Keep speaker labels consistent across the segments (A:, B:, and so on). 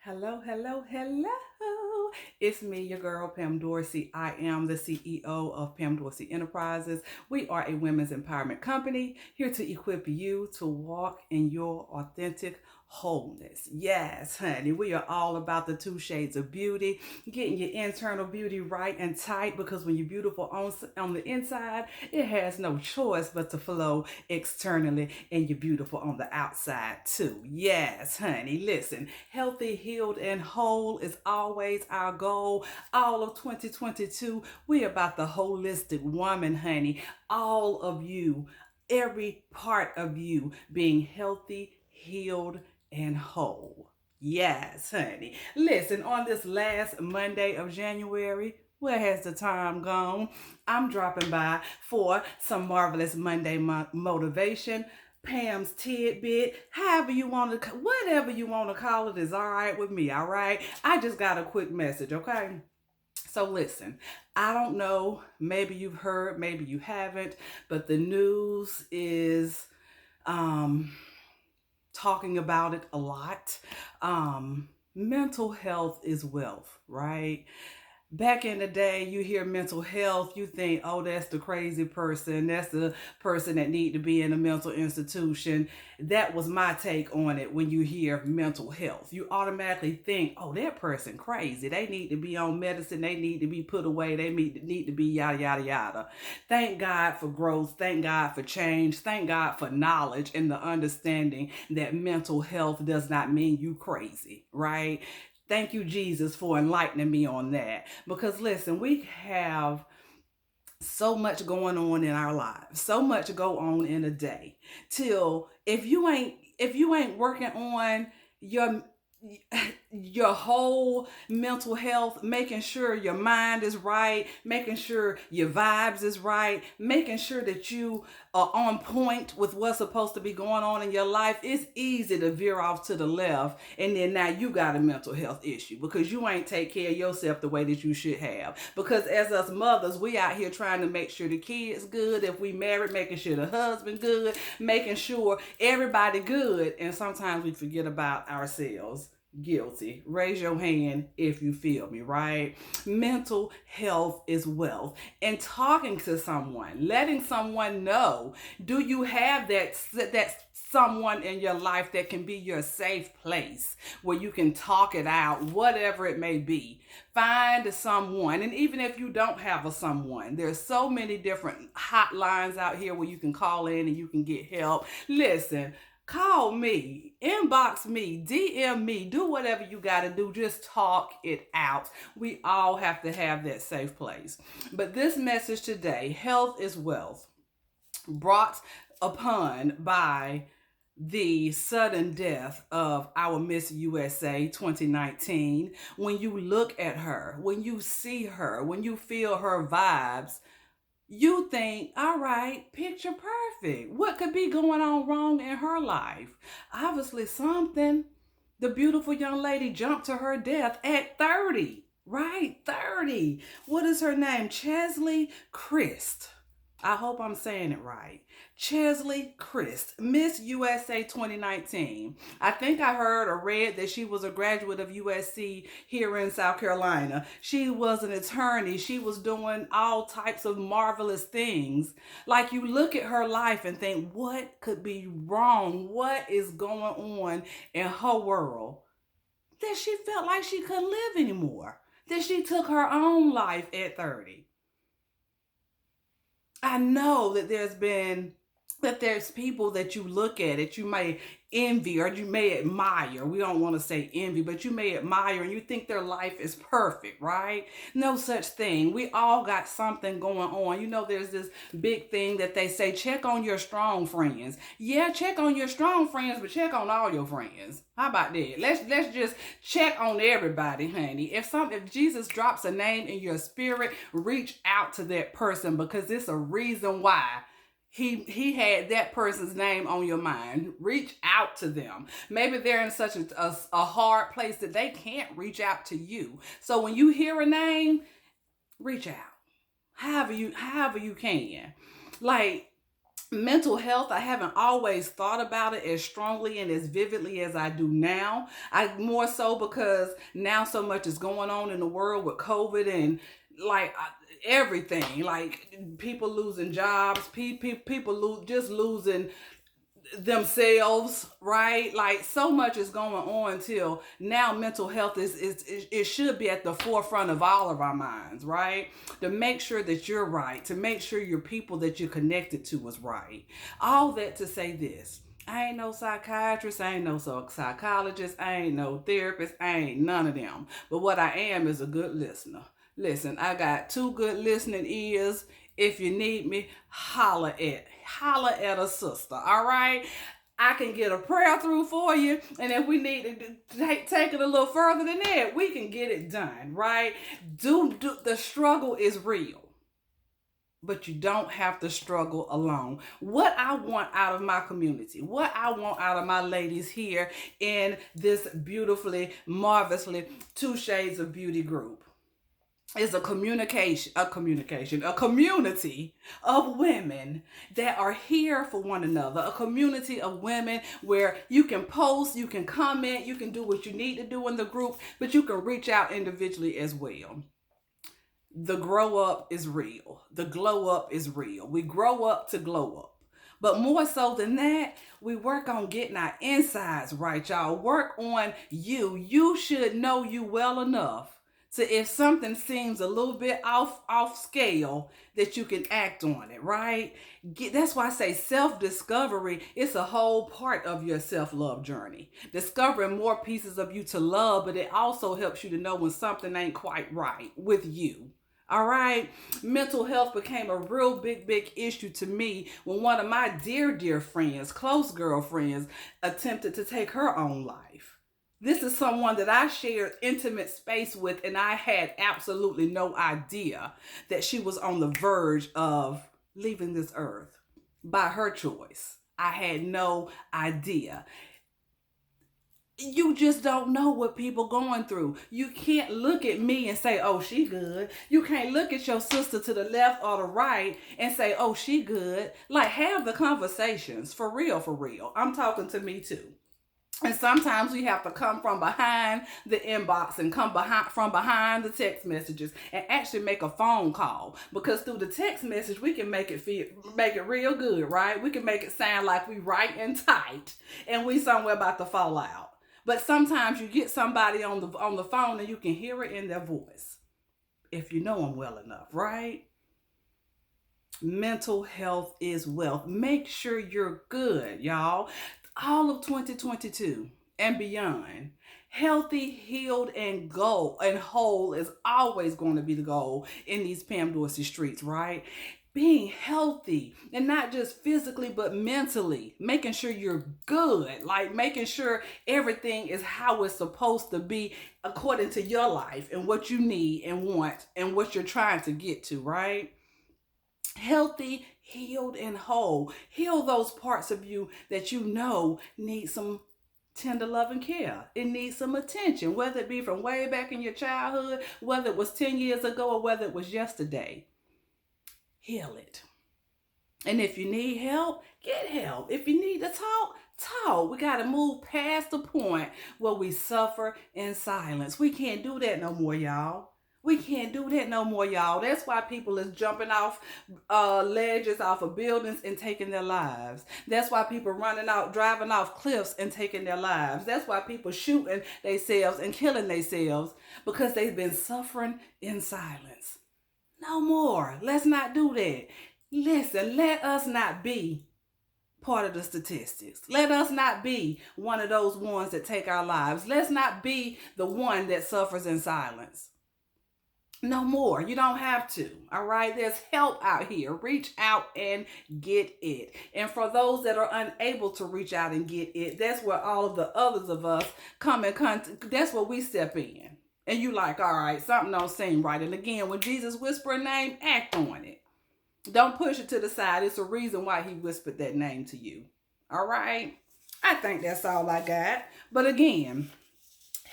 A: Hello, hello, hello. It's me, your girl, Pam Dorsey. I am the CEO of Pam Dorsey Enterprises. We are a women's empowerment company here to equip you to walk in your authentic wholeness. Yes, honey, we are all about the two shades of beauty, getting your internal beauty right and tight because when you're beautiful on the inside, it has no choice but to flow externally and you're beautiful on the outside too. Yes, honey, listen, healthy, healed, and whole is always our goal. All of 2022, we about the holistic woman, honey. All of you, every part of you being healthy, healed, and whole. Yes, honey. Listen, on this last Monday of January, where has the time gone? I'm dropping by for some marvelous Monday motivation. Pam's Tidbit, however you want to, whatever you want to call it is all right with me, all right? I just got a quick message, okay? So listen, I don't know, maybe you've heard, maybe you haven't, but the news is um, talking about it a lot. Mental health is wealth, right? Back in the day, you hear mental health, you think, oh, that's the crazy person, that's the person that need to be in a mental institution. That was my take on it. When you hear mental health, you automatically think, oh, that person crazy, they need to be on medicine, they need to be put away, they need to be yada yada yada. Thank God for growth, thank God for change, thank God for knowledge and the understanding that mental health does not mean you crazy, right? Thank you, Jesus, for enlightening me on that. Because listen, we have so much going on in our lives, so much go on in a day. Till if you ain't working on your your whole mental health, making sure your mind is right, making sure your vibes is right, making sure that you are on point with what's supposed to be going on in your life, it's easy to veer off to the left. And then now you got a mental health issue because you ain't take care of yourself the way that you should have. Because as us mothers, we out here trying to make sure the kids good. If we married, making sure the husband good, making sure everybody good. And sometimes we forget about ourselves. Guilty. Raise your hand if you feel me, right? Mental health is wealth. And talking to someone, letting someone know, do you have that someone in your life that can be your safe place where you can talk it out, whatever it may be? Find someone. And even if you don't have a someone, there's so many different hotlines out here where you can call in and you can get help. Listen, call me, inbox me, DM me, do whatever you got to do. Just talk it out. We all have to have that safe place. But this message today, health is wealth, brought upon by the sudden death of our Miss USA 2019. When you look at her, when you see her, when you feel her vibes, you think, all right, picture perfect. What could be going on wrong in her life? Obviously, something. The beautiful young lady jumped to her death at 30, right? 30. What is her name? Chesley Christ. I hope I'm saying it right. Chesley Christ, Miss USA 2019. I think I heard or read that she was a graduate of USC here in South Carolina. She was an attorney. She was doing all types of marvelous things. Like, you look at her life and think, what could be wrong? What is going on in her world? That she felt like she couldn't live anymore. That she took her own life at 30. I know that there's people that you look at it, you may envy or you may admire. We don't want to say envy, but you may admire and you think their life is perfect, right? No such thing. We all got something going on. You know, there's this big thing that they say, check on your strong friends. Yeah, check on your strong friends, but check on all your friends. How about that? Let's just check on everybody, honey. If Jesus drops a name in your spirit, reach out to that person because it's a reason why he had that person's name on your mind. Reach out to them. Maybe they're in such a hard place that they can't reach out to you. So when you hear a name, reach out. However you can. Like, Mental health, I haven't always thought about it as strongly and as vividly as I do now. I more so because now so much is going on in the world with COVID and like everything, like people losing jobs, people just losing themselves, right? Like so much is going on till now. Mental health is it should be at the forefront of all of our minds, right? To make sure that you're right, to make sure your people that you're connected to is right. All that to say this: I ain't no psychiatrist, I ain't no psychologist, I ain't no therapist, I ain't none of them. But what I am is a good listener. Listen, I got two good listening ears. If you need me, holler at a sister. All right. I can get a prayer through for you, and if we need to take it a little further than that, we can get it done. Right? Do the struggle is real, but you don't have to struggle alone. What I want out of my community, what I want out of my ladies here in this beautifully, marvelously Two Shades of Beauty group is a community of women that are here for one another, a community of women where you can post, you can comment, you can do what you need to do in the group, but you can reach out individually as well. The grow up is real. The glow up is real. We grow up to glow up. But more so than that, we work on getting our insides right, y'all. Work on you. You should know you well enough so if something seems a little bit off scale, that you can act on it, right? That's why I say self-discovery is a whole part of your self-love journey. Discovering more pieces of you to love, but it also helps you to know when something ain't quite right with you. All right. Mental health became a real big issue to me when one of my dear friends, close girlfriends, attempted to take her own life. This is someone that I shared intimate space with, and I had absolutely no idea that she was on the verge of leaving this earth by her choice. I had no idea. You just don't know what people going through. You can't look at me and say, oh, she good. You can't look at your sister to the left or the right and say, oh, she good. Like, have the conversations for real, for real. I'm talking to me too. And sometimes we have to come from behind the inbox and come from behind the text messages and actually make a phone call, because through the text message we can make it real good, right? We can make it sound like we right and tight and we somewhere about to fall out. But sometimes you get somebody on the phone and you can hear it in their voice if you know them well enough, right? Mental health is wealth. Make sure you're good, y'all. All of 2022 and beyond, healthy, healed, and whole is always going to be the goal in these Pam Dorsey streets, right? Being healthy, and not just physically but mentally, making sure you're good, like making sure everything is how it's supposed to be according to your life and what you need and want and what you're trying to get to, right? Healthy, healed, and whole. Heal those parts of you that you know need some tender love and care. It needs some attention, whether it be from way back in your childhood, whether it was 10 years ago, or whether it was yesterday. Heal it. And if you need help, get help. If you need to talk. We got to move past the point where we suffer in silence. We can't do that no more, y'all. We can't do that no more, y'all. That's why people is jumping off ledges off of buildings and taking their lives. That's why people running out, driving off cliffs and taking their lives. That's why people shooting themselves and killing themselves, because they've been suffering in silence. No more. Let's not do that. Listen, let us not be part of the statistics. Let us not be one of those ones that take our lives. Let's not be the one that suffers in silence. No more. You don't have to. All right. There's help out here. Reach out and get it. And for those that are unable to reach out and get it, that's where all of the others of us come in contact. That's where we step in. And you like, all right, something don't seem right. And again, when Jesus whispered a name, act on it. Don't push it to the side. It's a reason why he whispered that name to you. All right. I think that's all I got. But again,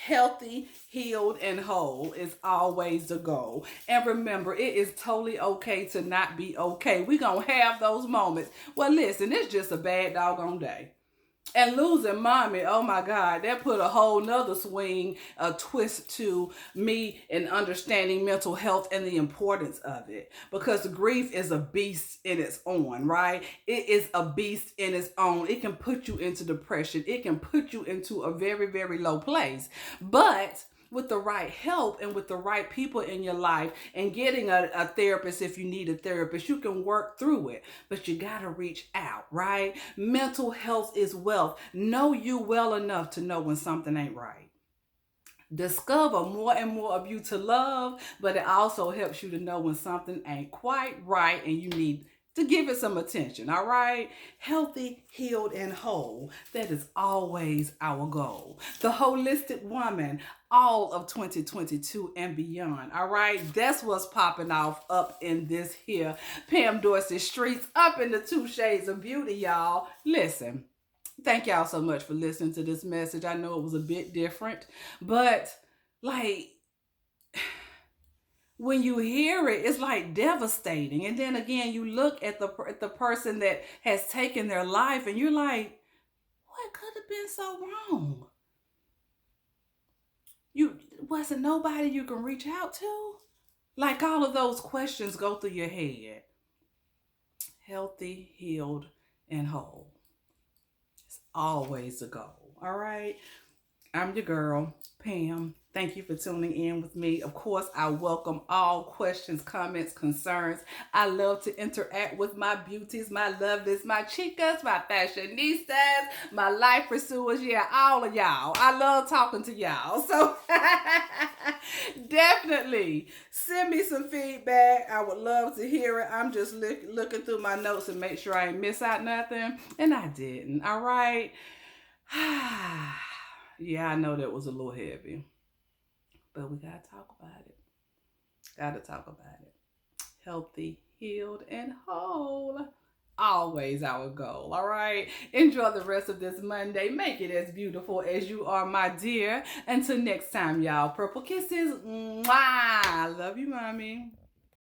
A: Healthy, healed, and whole is always the goal. And remember, it is totally okay to not be okay. We're going to have those moments. Well, listen, it's just a bad doggone day. And losing mommy, oh my God, that put a whole nother swing, a twist to me in understanding mental health and the importance of it. Because grief is a beast in its own, right? It is a beast in its own. It can put you into depression. It can put you into a very, very low place. But with the right help and with the right people in your life and getting a therapist if you need a therapist, you can work through it. But you got to reach out, right? Mental health is wealth. Know you well enough to know when something ain't right. Discover more and more of you to love, but it also helps you to know when something ain't quite right and you need to give it some attention, all right? Healthy, healed, and whole. That is always our goal. The holistic woman, all of 2022 and beyond, all right? That's what's popping off up in this here Pam Dorsey streets, up in the 2 shades of beauty, y'all. Listen. Thank y'all so much for listening to this message. I know it was a bit different, but like when you hear it, it's like devastating. And then again, you look at the person that has taken their life and you're like, what could have been so wrong? You wasn't nobody you can reach out to? Like all of those questions go through your head. Healthy, healed, and whole. It's always a goal. All right. I'm your girl, Pam. Thank you for tuning in with me. Of course, I welcome all questions, comments, concerns. I love to interact with my beauties, my lovelies, my chicas, my fashionistas, my life pursuers. Yeah, all of y'all. I love talking to y'all. So definitely send me some feedback. I would love to hear it. I'm just looking through my notes and make sure I ain't miss out nothing. And I didn't. All right. Yeah, I know that was a little heavy, but we gotta talk about it. Gotta talk about it. Healthy, healed, and whole. Always our goal, all right? Enjoy the rest of this Monday. Make it as beautiful as you are, my dear. Until next time, y'all. Purple kisses. Mwah! Love you, mommy.